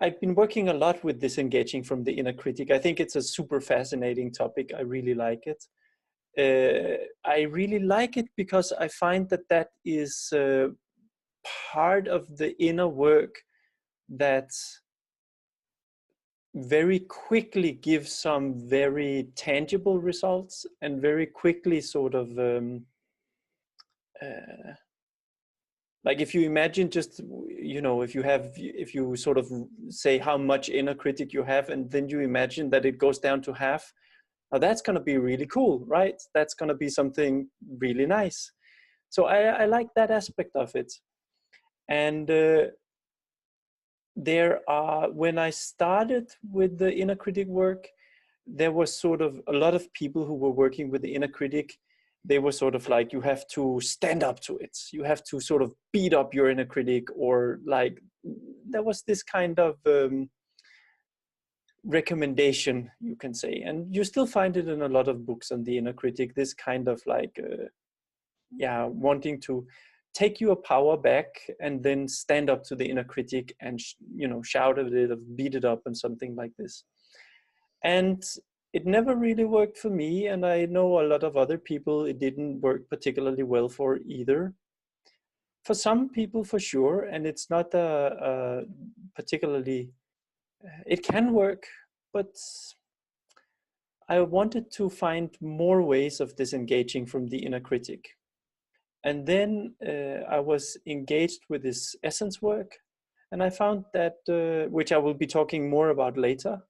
I've been working a lot with disengaging from the inner critic. I think it's a super fascinating topic. I really like it. I really like it because I find that that is part of the inner work that very quickly gives some very tangible results and very quickly sort of like if you imagine just, you know, if you sort of say how much inner critic you have, and then you imagine that it goes down to half, now that's going to be really cool, right? That's going to be something really nice. So I like that aspect of it. And when I started with the inner critic work, there was sort of a lot of people who were working with the inner critic. They were sort of like, you have to stand up to it. You have to sort of beat up your inner critic, or like, there was this kind of recommendation, you can say. And you still find it in a lot of books on the inner critic, this kind of like, wanting to take your power back and then stand up to the inner critic and, you know, shout at it or beat it up and something like this. And it never really worked for me, and I know a lot of other people it didn't work particularly well for either. For some people, for sure, and it's not particularly, it can work, but I wanted to find more ways of disengaging from the inner critic. And then I was engaged with this essence work, and I found that, which I will be talking more about later,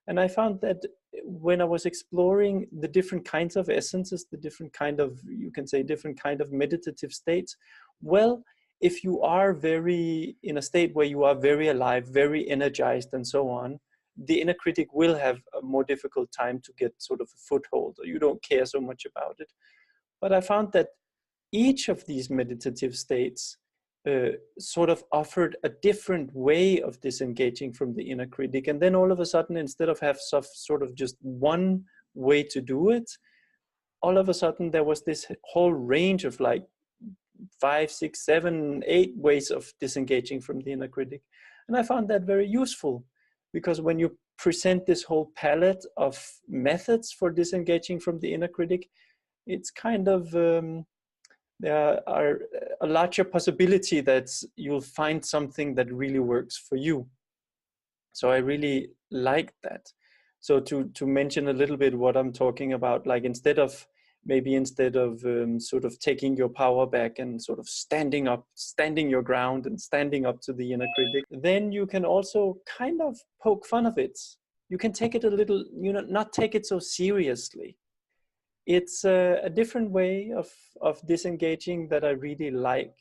and I found that when I was exploring the different kinds of essences, the different kind of, you can say, different kind of meditative states, well, if you are very in a state where you are very alive, very energized and so on, the inner critic will have a more difficult time to get sort of a foothold, or you don't care so much about it. But I found that each of these meditative states sort of offered a different way of disengaging from the inner critic. And then all of a sudden, instead of have sort of just one way to do it, all of a sudden there was this whole range of like 5, 6, 7, 8 ways of disengaging from the inner critic. And I found that very useful, because when you present this whole palette of methods for disengaging from the inner critic, it's kind of there are a larger possibility that you'll find something that really works for you. So I really like that. So to mention a little bit what I'm talking about, like instead of sort of taking your power back and sort of standing your ground and standing up to the inner critic, then you can also kind of poke fun of it. You can take it a little, you know, not take it so seriously. It's a different way of disengaging that I really like,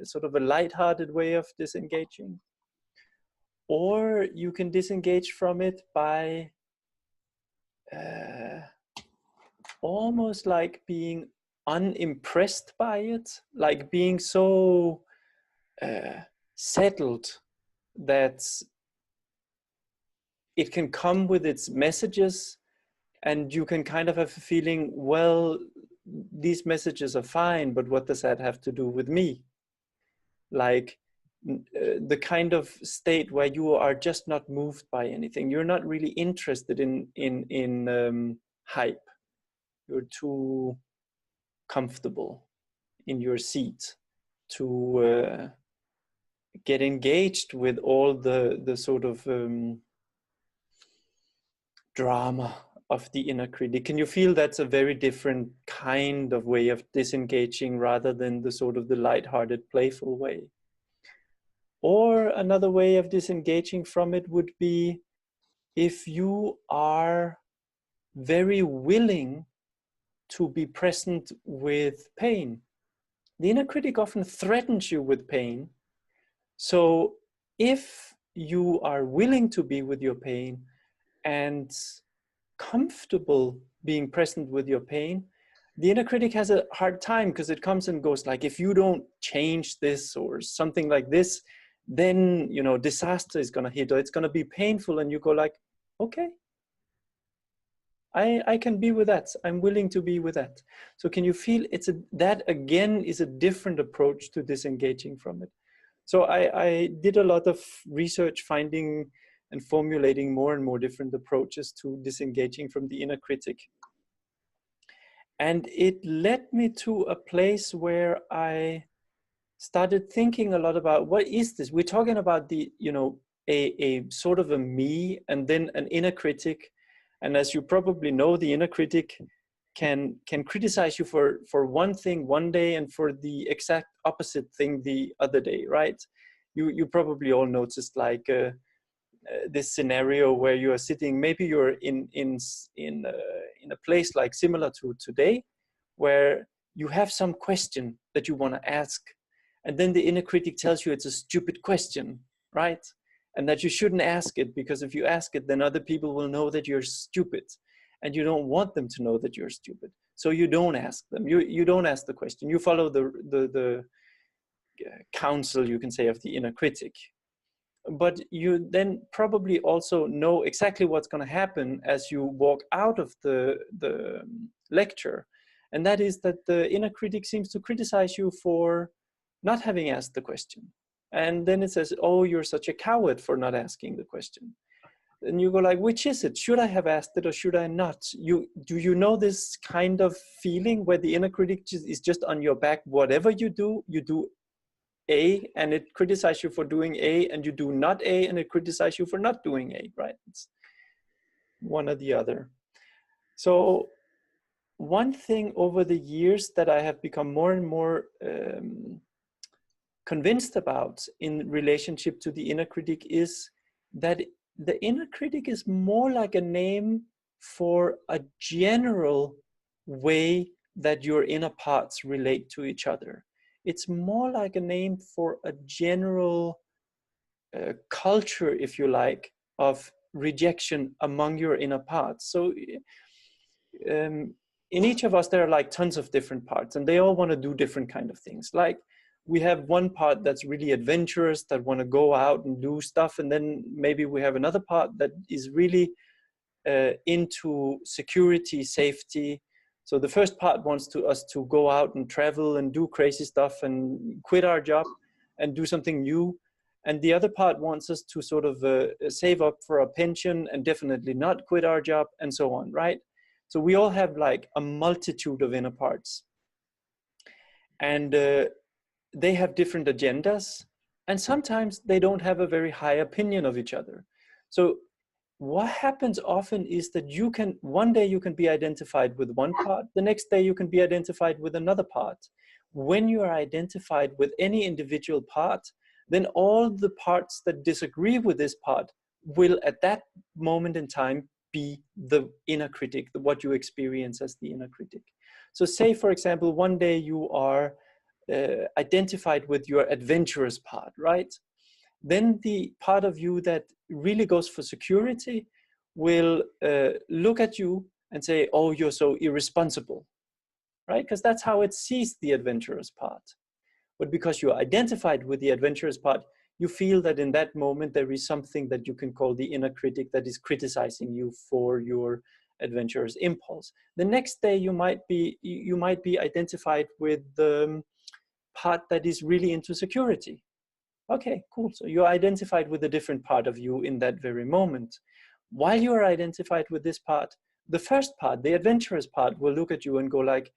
sort of a lighthearted way of disengaging. Or you can disengage from it by almost like being unimpressed by it, like being so settled that it can come with its messages, and you can kind of have a feeling, well, these messages are fine, but what does that have to do with me? Like the kind of state where you are just not moved by anything. You're not really interested in hype. You're too comfortable in your seat to get engaged with all the sort of drama of the inner critic. Can you feel that's a very different kind of way of disengaging, rather than the sort of the lighthearted, playful way? Or another way of disengaging from it would be if you are very willing to be present with pain. The inner critic often threatens you with pain. So if you are willing to be with your pain and comfortable being present with your pain, the inner critic has a hard time, because it comes and goes, like, if you don't change this or something like this, then, you know, disaster is going to hit, or it's going to be painful. And you go like, okay, I can be with that. I'm willing to be with that. So can you feel that again is a different approach to disengaging from it? So I did a lot of research finding and formulating more and more different approaches to disengaging from the inner critic. And it led me to a place where I started thinking a lot about, what is this? We're talking about the, you know, a sort of a me and then an inner critic. And as you probably know, the inner critic can criticize you for one thing one day and for the exact opposite thing the other day, right? You probably all noticed like this scenario where you are sitting, maybe you're in a place like similar to today, where you have some question that you want to ask, and then the inner critic tells you it's a stupid question, right? And that you shouldn't ask it, because if you ask it, then other people will know that you're stupid, and you don't want them to know that you're stupid. So you don't ask them. You don't ask the question. You follow the counsel, you can say, of the inner critic. But you then probably also know exactly what's going to happen as you walk out of the lecture. And that is that the inner critic seems to criticize you for not having asked the question. And then it says, oh, you're such a coward for not asking the question. And you go like, which is it? Should I have asked it or should I not? Do you know this kind of feeling where the inner critic is just on your back? Whatever you do A and it criticizes you for doing A, and you do not A and it criticizes you for not doing A, right? It's one or the other. So one thing over the years that I have become more and more convinced about in relationship to the inner critic is that the inner critic is more like a name for a general way that your inner parts relate to each other. It's more like a name for a general culture, if you like, of rejection among your inner parts. So in each of us, there are like tons of different parts, and they all want to do different kind of things. Like we have one part that's really adventurous, that want to go out and do stuff. And then maybe we have another part that is really into security, safety. So the first part wants us to go out and travel and do crazy stuff and quit our job and do something new. And the other part wants us to sort of save up for a pension and definitely not quit our job and so on, right? So we all have like a multitude of inner parts. And they have different agendas. And sometimes they don't have a very high opinion of each other. So what happens often is that one day you can be identified with one part, the next day you can be identified with another part. When you are identified with any individual part, then all the parts that disagree with this part will at that moment in time be the inner critic, what you experience as the inner critic. So say, for example, one day you are identified with your adventurous part, right? Then the part of you that really goes for security will look at you and say, oh, you're so irresponsible, right? Because that's how it sees the adventurous part. But because you're identified with the adventurous part, you feel that in that moment there is something that you can call the inner critic that is criticizing you for your adventurous impulse. The next day you might be identified with the part that is really into security. Okay, cool. So you're identified with a different part of you in that very moment. While you are identified with this part, the first part, the adventurous part, will look at you and go like,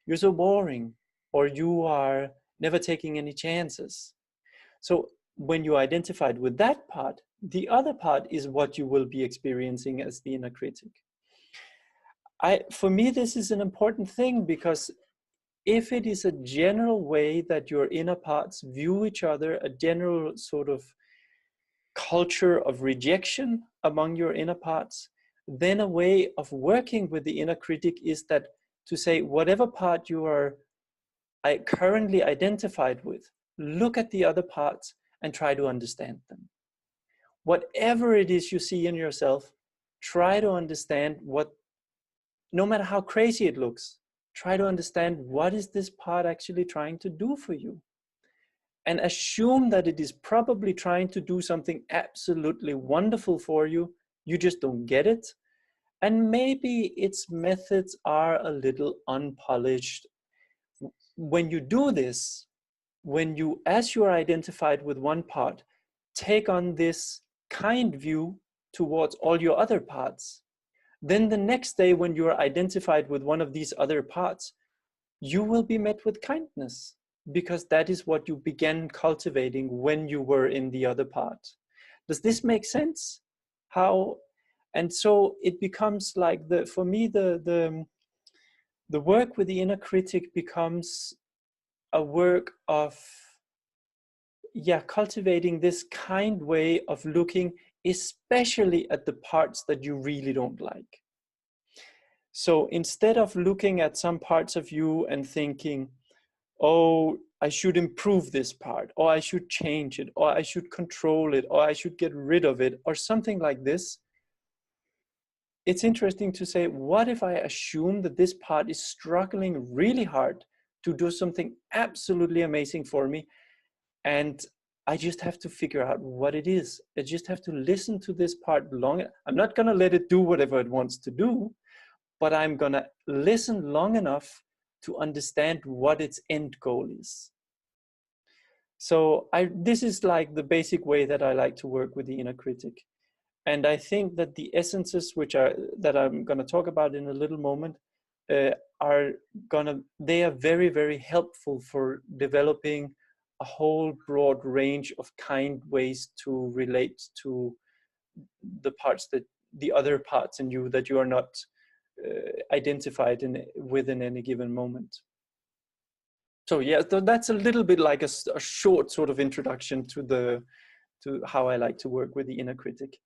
you're so boring, or you are never taking any chances. So when you're identified with that part, the other part is what you will be experiencing as the inner critic. For me, this is an important thing, because if it is a general way that your inner parts view each other, a general sort of culture of rejection among your inner parts, then a way of working with the inner critic is that to say, whatever part you are currently identified with, look at the other parts and try to understand them. Whatever it is you see in yourself, try to understand no matter how crazy it looks, try to understand what is this part actually trying to do for you. And assume that it is probably trying to do something absolutely wonderful for you. You just don't get it. And maybe its methods are a little unpolished. When you do this, when you, as you are identified with one part, take on this kind view towards all your other parts, then the next day when you are identified with one of these other parts, you will be met with kindness, because that is what you began cultivating when you were in the other part. Does this make sense? How? And so it becomes like, for me, the work with the inner critic becomes a work of, yeah, cultivating this kind way of looking, especially at the parts that you really don't like. So instead of looking at some parts of you and thinking, oh, I should improve this part, or I should change it, or I should control it, or I should get rid of it, or something like this, it's interesting to say, what if I assume that this part is struggling really hard to do something absolutely amazing for me, and I just have to figure out what it is. I just have to listen to this part long. I'm not going to let it do whatever it wants to do, but I'm going to listen long enough to understand what its end goal is. So this is like the basic way that I like to work with the inner critic. And I think that the essences that I'm going to talk about in a little moment they are very, very helpful for developing a whole broad range of kind ways to relate to the other parts in you that you are not identified with in any given moment. So yeah, that's a little bit like a short sort of introduction to how I like to work with the inner critic.